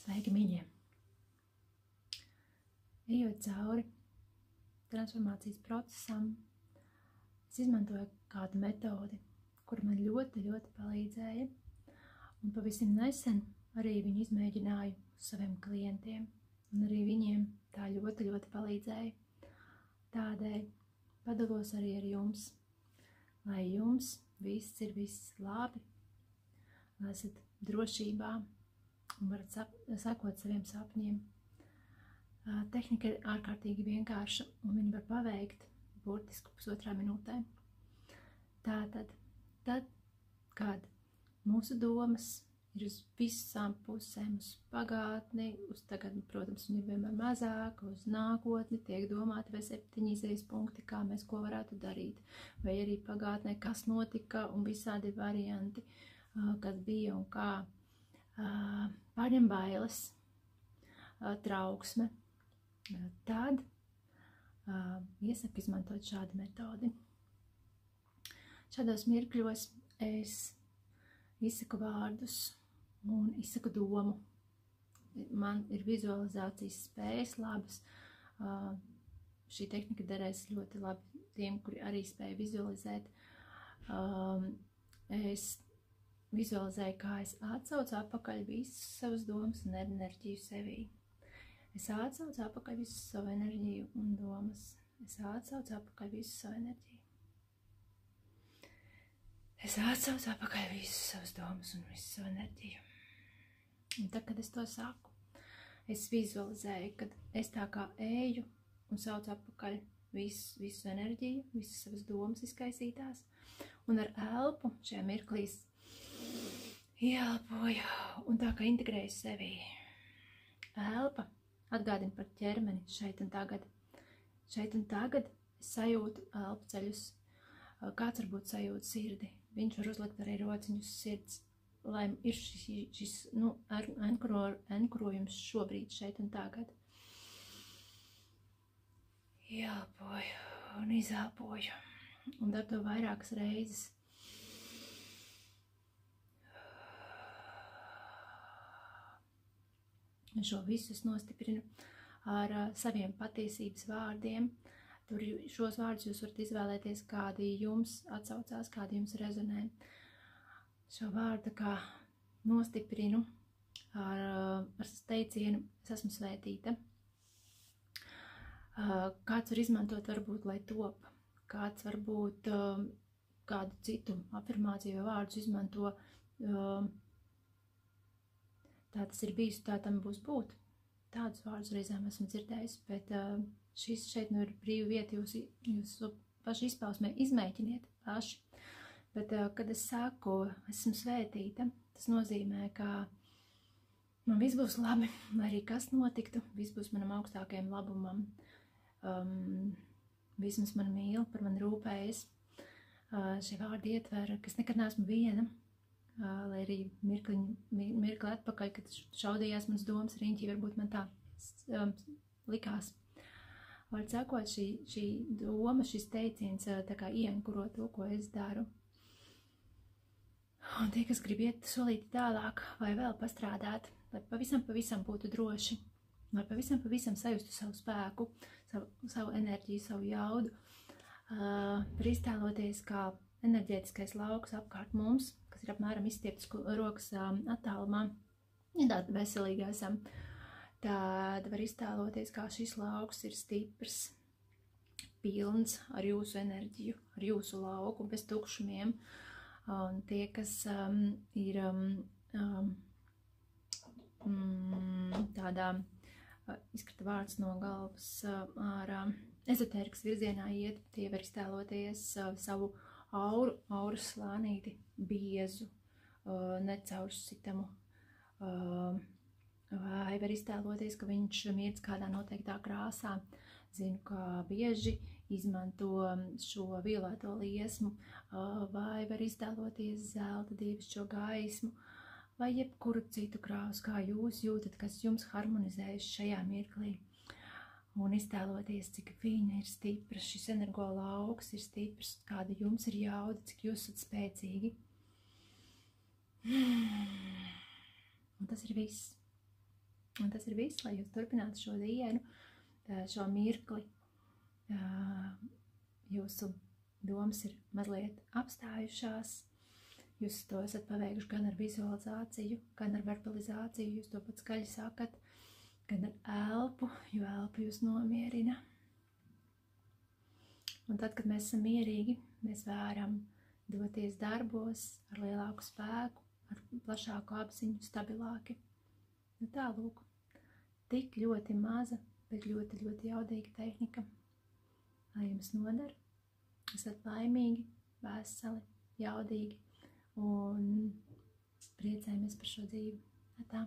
Sveiki, mīļie! Ejot cauri transformācijas procesam, es izmantoju kādu metodi, kur man ļoti palīdzēja, un pavisam nesen arī viņu izmēģināju saviem klientiem, un arī viņiem tā ļoti palīdzēja. Tādēļ padalos arī ar jums, lai jums viss labi, lai esat drošībā un varat sekot saviem sapņiem. Tehnika ir ārkārtīgi vienkārša, un viņu var paveikt burtiski pusotrā minūtē. Tātad, kad mūsu domas ir uz visām pusēm, uz pagātni, uz tagadni, protams, viņi ir vienmēr mazāk, uz nākotni tiek domāti vai 7 izējas punkti, kā mēs ko varētu darīt, vai arī pagātnē, kas notika, un visādi varianti, kas bija un kā. Pārņem bailes, trauksme, tad iesaku izmantot šādu metodi. Šādos mirkļos es izsaku vārdus un izsaku domu. Man ir vizualizācijas spējas labas. Šī tehnika derēs ļoti labi tiem, kuri arī spēja vizualizēt. Es vizualizēju, kā es atsaucu atpakaļ visas savas domas un enerģiju sevī. Es atsaucu atpakaļ visu savu enerģiju un domas. Es atsaucu atpakaļ visu savu enerģiju. Es atsaucu atpakaļ visu savas domas un visu savu enerģiju. Un tad, kad es to saku, es vizualizēju, kad es tā kā eju un saucu atpakaļ visu enerģiju, visas savas domas izkaisītās, un ar elpu šajā mirklīs ieelpoju un tā kā integrēju sevī. Elpa atgādina par ķermeni šeit un tagad. Šeit un tagad es sajūtu elpu ceļus. Kāds varbūt sajūt sirdi. Viņš var uzlikt arī rociņus sirds, lai ir šis ankurojums šobrīd šeit un tagad. Ieelpoju un izelpoju. Un daru to vairākas reizes. Šo visu es nostiprinu ar saviem patiesības vārdiem. Tur šos vārdus jūs varat izvēlēties, kādi jums atsaucās, kādi jums rezonē. Šo vārdu kā nostiprinu ar teicienu es esmu svētīta. Kāds var izmantot varbūt, lai top. Kāds varbūt kādu citu afirmāciju vai vārdus izmanto. Tā tas ir bijis, tā tam būs būt. Tādus vārdus reizēm esmu dzirdējis, bet šis šeit ir brīva vieta jūsu paši izpausmē. Izmēģiniet paši. Bet, kad es saku, esmu svētīta, tas nozīmē, ka man viss būs labi, lai arī kas notiktu, viss būs manam augstākajam labumam. Vismaz man mīl, par mani rūpējas. Šie vārdi ietver, ka es nekad neesmu viena. Lai arī mirkli atpakaļ, kad šaudījās manas domas riņķī, varbūt man tā likās. Var sakot, šī doma, šis teiciens tā kā ieankuro to, ko es daru. Un tie, kas grib iet solīti tālāk vai vēl pastrādāt, lai pavisam būtu droši, lai pavisam sajustu savu spēku, savu enerģiju, savu jaudu, var iztēloties kā enerģētiskais lauks apkārt mums, kas ir apmēram izstieptas rokas attālumā, ja tāda veselīga esam, tad var iztēloties, kā šis lauks ir stiprs, pilns ar jūsu enerģiju, ar jūsu lauku, bez tukšumiem. Un tie, kas ir tādā, izkrita vārds no galvas, ārā ezotērikas virzienā iet, tie var iztēloties savu auras slānīti, biezu, necauršsitamu, vai var iztēloties, ka viņš mirdz kādā noteiktā krāsā. Zinu, ka bieži izmanto šo violeto liesmu, vai var iztēloties zelta dievišķo gaismu, vai jebkuru citu krāsu, kā jūs jūtat, kas jums harmonizējas šajā mirklī. Un iztēloties, cik viņa ir stipra, šis energo lauks ir stiprs, kāda jums ir jauda, cik jūs esat spēcīgi. Un tas ir viss. Un tas ir viss, lai jūs turpinātu šo dienu, šo mirkli. Jūsu domas ir mazliet apstājušās. Jūs to esat paveikuši gan ar vizualizāciju, gan ar verbalizāciju. Jūs to pat skaļi sakat, gan ar elpu, jo elpa jūs nomierina. Un tad, kad mēs esam mierīgi, mēs varam doties darbos ar lielāku spēku, ar plašāku apziņu, stabilāki. Nu tā, lūk, tik ļoti maza, bet ļoti, ļoti jaudīga tehnika. Lai jums noder, esat laimīgi, veseli, jaudīgi un priecājamies par šo dzīvi. Tā.